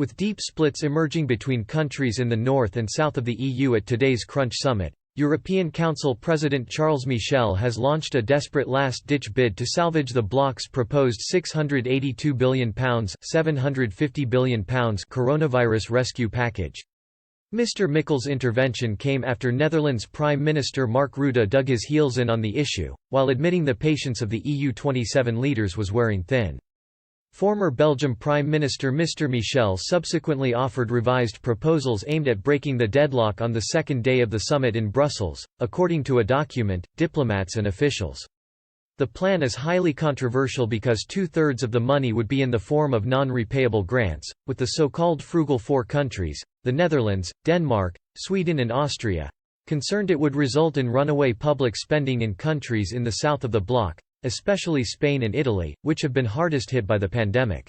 With deep splits emerging between countries in the north and south of the EU at today's Crunch summit, European Council President Charles Michel has launched a desperate last-ditch bid to salvage the bloc's proposed £682 billion £750 billion coronavirus rescue package. Mr. Michel's intervention came after Netherlands Prime Minister Mark Rutte dug his heels in on the issue, while admitting the patience of the EU 27 leaders was wearing thin. Former Belgium Prime Minister Mr. Michel subsequently offered revised proposals aimed at breaking the deadlock on the second day of the summit in Brussels, according to a document, diplomats and officials. The plan is highly controversial because two-thirds of the money would be in the form of non-repayable grants, with the so-called frugal four countries, the Netherlands, Denmark, Sweden and Austria, concerned it would result in runaway public spending in countries in the south of the bloc, especially Spain and Italy, which have been hardest hit by the pandemic.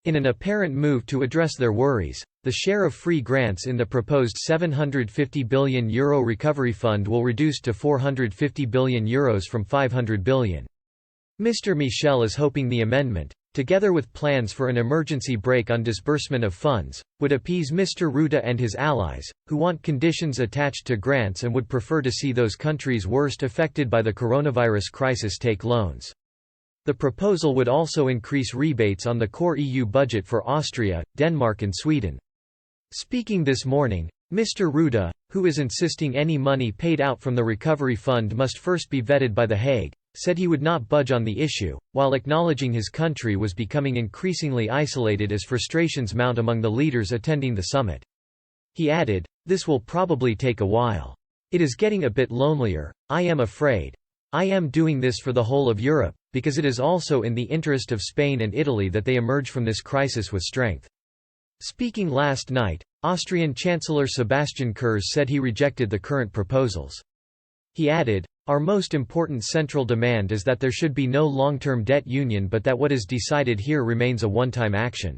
In an apparent move to address their worries, the share of free grants in the proposed €750 billion recovery fund will reduce to €450 billion from €500 billion. Mr. Michel is hoping the amendment, together with plans for an emergency break on disbursement of funds, would appease Mr. Rutte and his allies, who want conditions attached to grants and would prefer to see those countries worst affected by the coronavirus crisis take loans. The proposal would also increase rebates on the core EU budget for Austria, Denmark and Sweden. Speaking this morning, Mr. Rutte, who is insisting any money paid out from the recovery fund must first be vetted by The Hague, said he would not budge on the issue, while acknowledging his country was becoming increasingly isolated as frustrations mount among the leaders attending the summit. He added, "This will probably take a while. It is getting a bit lonelier, I am afraid. I am doing this for the whole of Europe, because it is also in the interest of Spain and Italy that they emerge from this crisis with strength." Speaking last night, Austrian Chancellor Sebastian Kurz said he rejected the current proposals. He added, "Our most important central demand is that there should be no long-term debt union but that what is decided here remains a one-time action.